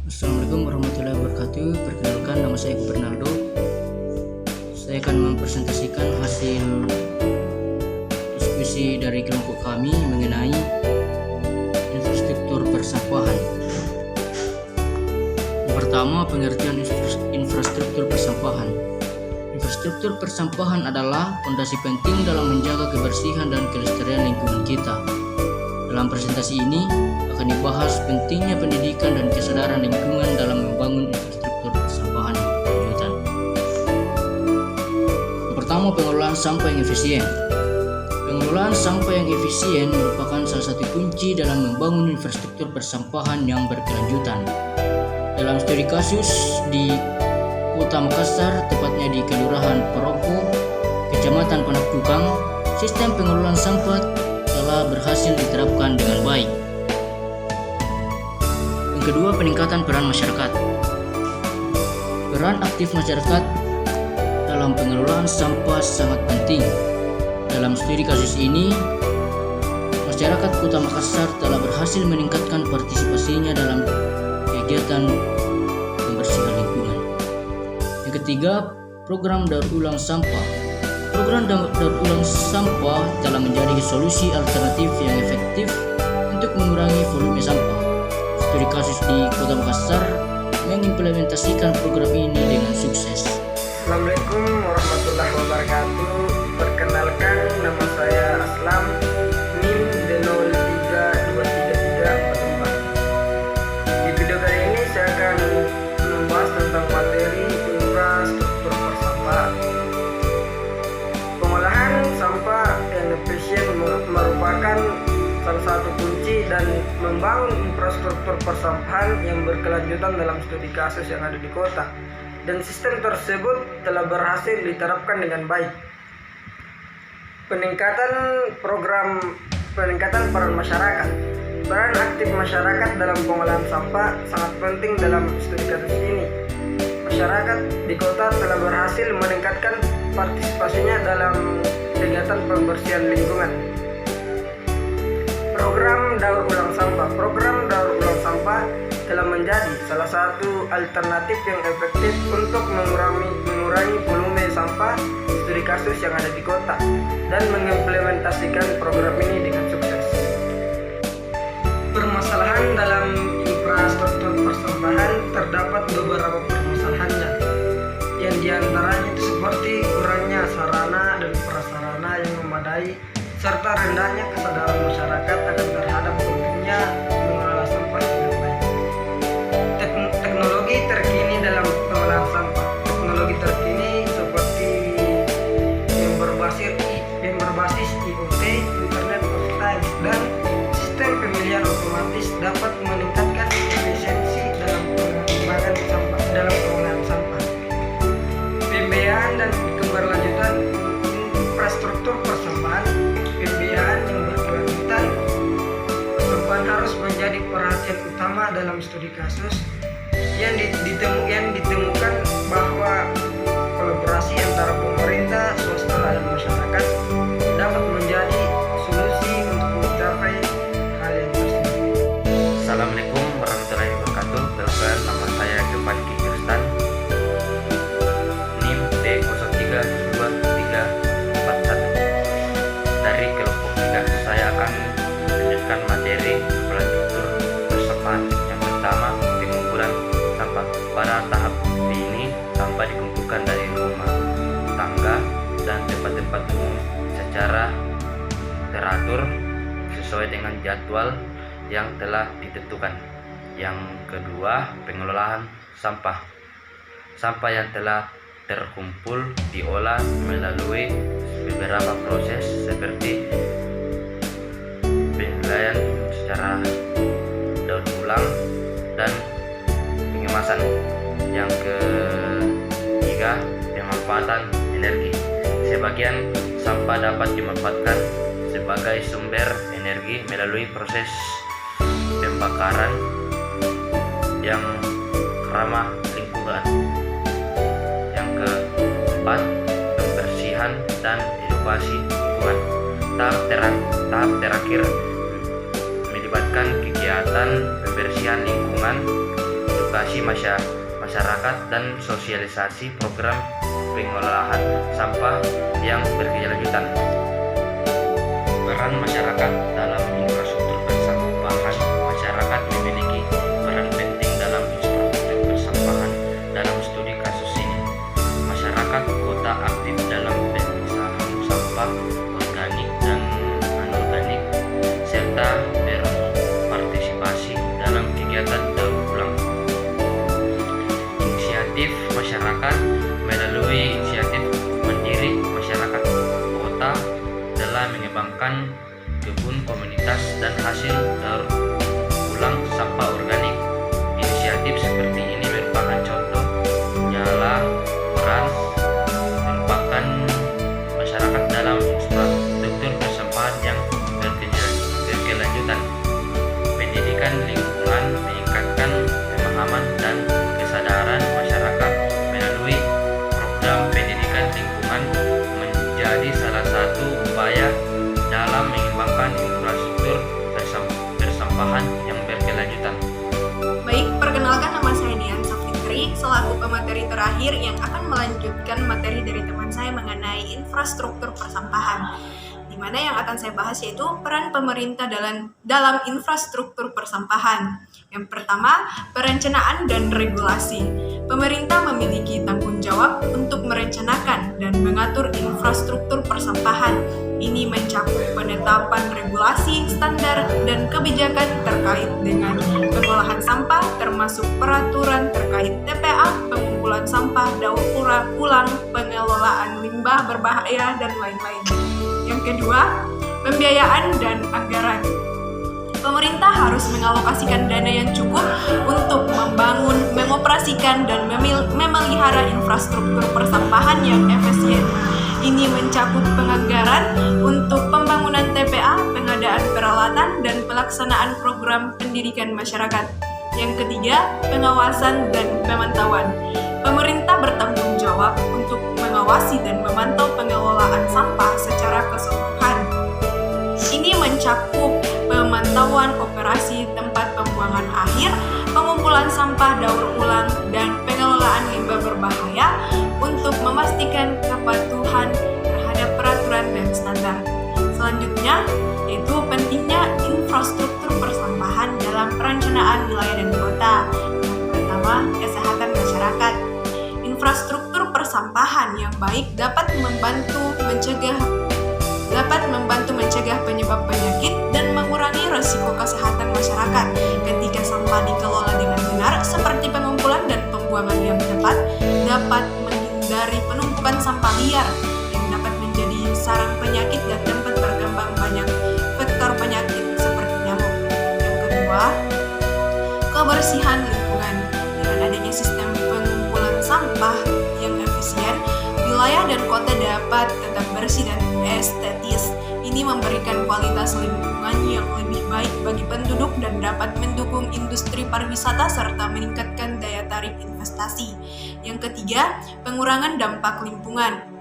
Assalamualaikum warahmatullahi wabarakatuh. Perkenalkan, nama saya Bernardo. Saya akan mempresentasikan hasil diskusi dari kelompok kami mengenai infrastruktur persampahan. Yang pertama, pengertian infrastruktur persampahan. Infrastruktur persampahan adalah fondasi penting dalam menjaga kebersihan dan kelestarian lingkungan kita. Dalam presentasi ini akan dibahas pentingnya pendidikan dan kesadaran lingkungan dalam membangun infrastruktur persampahan yang berkelanjutan. Yang pertama, pengelolaan sampah yang efisien. Pengelolaan sampah yang efisien merupakan salah satu kunci dalam membangun infrastruktur persampahan yang berkelanjutan. Dalam studi kasus di Kota Makassar, tepatnya di Kelurahan Paropo, Kecamatan Panakukang, sistem pengelolaan sampah telah berhasil diterapkan dengan baik. Yang kedua, peningkatan peran masyarakat. Peran aktif masyarakat dalam pengelolaan sampah sangat penting. Dalam studi kasus ini, masyarakat Kota Makassar telah berhasil meningkatkan partisipasinya dalam kegiatan pembersihan lingkungan. Yang ketiga, program daur ulang sampah. Program daur ulang sampah telah menjadi solusi alternatif yang efektif untuk mengurangi volume sampah. Studi kasus di Kota Makassar mengimplementasikan program ini dengan sukses. Assalamualaikum warahmatullahi wabarakatuh. Perkenalkan, nama saya Aslam, NIM D032334. Di video kali ini saya akan membahas tentang materi infrastruktur persampahan. Pengolahan sampah yang efisien merupakan salah satu kunci dan membangun infrastruktur persampahan yang berkelanjutan dalam studi kasus yang ada di kota, dan sistem tersebut telah berhasil diterapkan dengan baik. Peningkatan peran masyarakat. Peran aktif masyarakat dalam pengolahan sampah sangat penting dalam studi kasus ini. Masyarakat di kota telah berhasil meningkatkan partisipasinya dalam kegiatan pembersihan lingkungan. Program daur ulang sampah. Program daur ulang sampah telah menjadi salah satu alternatif yang efektif untuk mengurangi volume sampah di studi kasus yang ada di kota dan mengimplementasikan program ini dengan sukses. Permasalahan dalam infrastruktur persampahan, terdapat beberapa permasalahannya, yang diantaranya itu seperti kurangnya sarana dan prasarana yang memadai serta rendahnya kesadaran masyarakat akan terhadap pentingnya mengelola sampah dengan baik. Teknologi terkini dalam pengolahan sampah. Teknologi terkini seperti yang berbasis IoT, Internet of Things, dan sistem pemilihan otomatis dapat meningkatkan efisiensi dalam pengembangan sampah dalam pengolahan sampah. Pembiayaan dan keberlanjutan infrastruktur persampahan. Pembiayaan yang berkelanjutan persampahan harus menjadi perhatian utama dalam studi kasus yang ditemukan bahwa kolaborasi antara pemerintah, swasta, dan masyarakat dapat menjadi solusi untuk mencapai hal yang tersebut. Assalamualaikum warahmatullahi wabarakatuh. Perkenalkan, nama saya Gepan Kirstan, NIM D032341. Dari kelompok 3, saya akan melanjutkan materi infrastruktur persampahan. Yang pertama, pengumpulan sampah. Pada tahap ini, sampah dikumpulkan dari rumah tangga dan tempat-tempat umum secara teratur sesuai dengan jadwal yang telah ditentukan. Yang kedua, pengelolaan sampah. Sampah yang telah terkumpul diolah melalui beberapa proses seperti penilaian secara daur ulang dan pengemasan. Yang ketiga, pemanfaatan energi. Sebagian sampah dapat dimanfaatkan sebagai sumber energi melalui proses pembakaran yang ramah lingkungan. Yang keempat, pembersihan dan edukasi lingkungan. Tahap terakhir melibatkan kegiatan pembersihan lingkungan, edukasi masyarakat dan sosialisasi program pengelolaan sampah yang berkelanjutan. Peran masyarakat dalam infrastruktur persampahan. Masyarakat memiliki peran penting dalam infrastruktur persampahan. Dalam studi kasus ini, masyarakat kota aktif dalam pemisahan sampah organik dan anorganik serta berpartisipasi dalam kegiatan daur ulang. Inisiatif masyarakat melalui inisiatif mandiri masyarakat kota dalam mengembangkan kebun komunitas dan hasil daur ulang sampah organik. Inisiatif seperti ini merupakan contoh nyala peran merupakan masyarakat dalam infrastruktur persampahan yang berkelanjutan. Pendidikan lingkungan meningkatkan pemahaman dan kesadaran masyarakat melalui program pendidikan lingkungan menjadi salah satu upaya dalam mengembangkan infrastruktur persampahan yang berkelanjutan. Baik, perkenalkan nama saya Dian Safitri selaku pemateri terakhir yang akan melanjutkan materi dari teman saya mengenai infrastruktur persampahan. Di mana yang akan saya bahas yaitu peran pemerintah dalam infrastruktur persampahan. Yang pertama, perencanaan dan regulasi. Pemerintah memiliki tanggung jawab untuk merencanakan dan mengatur infrastruktur persampahan. Ini mencakup penetapan regulasi, standar, dan kebijakan terkait dengan pengolahan sampah, termasuk peraturan terkait TPA, pengumpulan sampah, daur ulang, pengelolaan limbah berbahaya, dan lain-lain. Yang kedua, pembiayaan dan anggaran. Pemerintah harus mengalokasikan dana yang cukup untuk membangun, mengoperasikan, dan memelihara infrastruktur persampahan yang efisien. Ini mencakup penganggaran untuk pembangunan TPA, pengadaan peralatan, dan pelaksanaan program pendidikan masyarakat. Yang ketiga, pengawasan dan pemantauan. Pemerintah bertanggung jawab untuk mengawasi dan memantau pengelolaan sampah secara keseluruhan. Ini mencakup pemantauan operasi tempat pembuangan akhir, pengumpulan sampah daur ulang, dan pengelolaan limbah berbahaya untuk memastikan kepatuhan terhadap peraturan dan standar. Selanjutnya, yaitu pentingnya infrastruktur persampahan dalam perencanaan wilayah dan kota. Yang pertama, kesehatan masyarakat. Infrastruktur persampahan yang baik dapat membantu mencegah penyebab penyakit dan mengurangi risiko kesehatan masyarakat. Ketika sampah dikelola dengan benar, seperti pengumpulan dan pembuangan yang tepat, dapat menghindari penumpukan sampah liar yang dapat menjadi sarang penyakit dan tempat berkembang banyak vektor penyakit seperti nyamuk. Yang kedua, kebersihan lingkungan. Dengan adanya sistem pengumpulan sampah yang efisien, wilayah dan kota dapat tetap bersih dan estetis. Ini memberikan kualitas lingkungan yang lebih baik bagi penduduk dan dapat mendukung industri pariwisata serta meningkatkan daya tarik investasi. Yang ketiga, pengurangan dampak lingkungan.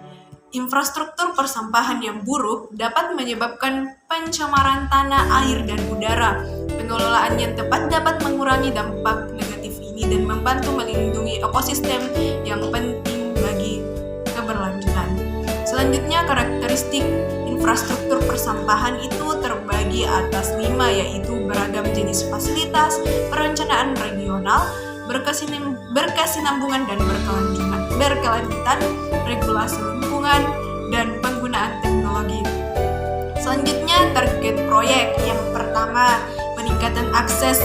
Infrastruktur persampahan yang buruk dapat menyebabkan pencemaran tanah, air, dan udara. Pengelolaan yang tepat dapat mengurangi dampak negatif ini dan membantu melindungi ekosistem yang penting bagi keberlanjutan. Selanjutnya, karakteristik infrastruktur persampahan itu terbagi atas 5, yaitu beragam jenis fasilitas, perencanaan regional, berkesinambungan dan berkelanjutan, regulasi lingkungan, dan penggunaan teknologi. Selanjutnya, target proyek. Yang pertama, peningkatan akses.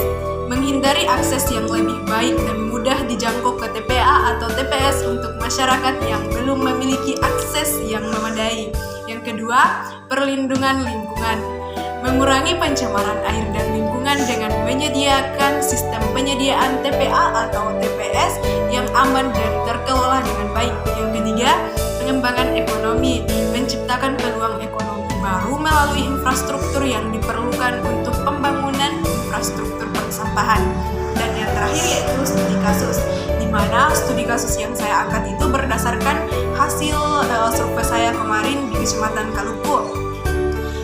Menghindari akses yang lebih baik dan mudah dijangkau ke TPA atau TPS untuk masyarakat yang belum memiliki akses yang memadai. Yang kedua, perlindungan lingkungan. Mengurangi pencemaran air dan lingkungan dengan menyediakan sistem penyediaan TPA atau TPS yang aman dan terkelola dengan baik. Yang ketiga, pengembangan ekonomi. Menciptakan peluang ekonomi baru melalui infrastruktur yang diperlukan untuk pembangunan infrastruktur persampahan. Dan yang terakhir yaitu studi kasus, di mana studi kasus yang saya angkat itu berdasarkan hasil survei saya kemarin di Kecamatan Kaluku.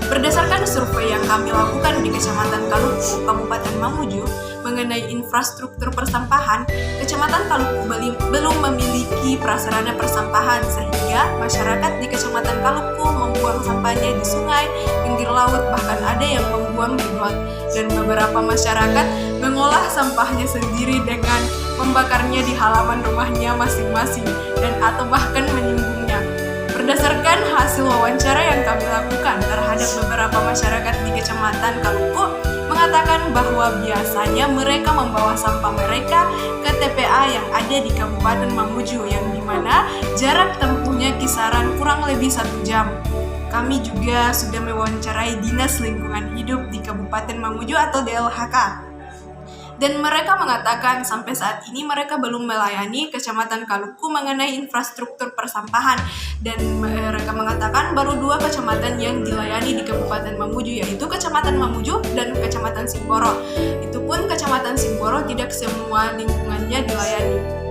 Berdasarkan survei yang kami lakukan di Kecamatan Kaluku, Kabupaten Mamuju, mengenai infrastruktur persampahan, Kecamatan Kaluku belum memiliki prasarana persampahan sehingga masyarakat di Kecamatan Kaluku membuang sampahnya di sungai, pinggir laut, bahkan ada yang membuang di got. Dan beberapa masyarakat mengolah sampahnya sendiri dengan membakarnya di halaman rumahnya masing-masing dan atau bahkan menyinggungnya. Berdasarkan hasil wawancara yang kami lakukan terhadap beberapa masyarakat di Kecamatan Kaluku, mengatakan bahwa biasanya mereka membawa sampah mereka ke TPA yang ada di Kabupaten Mamuju, yang dimana jarak tempuhnya kisaran kurang lebih 1 jam. Kami juga sudah mewawancarai Dinas Lingkungan Hidup di Kabupaten Mamuju atau DLHK. Dan mereka mengatakan sampai saat ini mereka belum melayani Kecamatan Kaluku mengenai infrastruktur persampahan, dan mereka mengatakan baru 2 kecamatan yang dilayani di Kabupaten Mamuju, yaitu Kecamatan Mamuju dan Kecamatan Simboro. Itu pun Kecamatan Simboro tidak semua lingkungannya dilayani.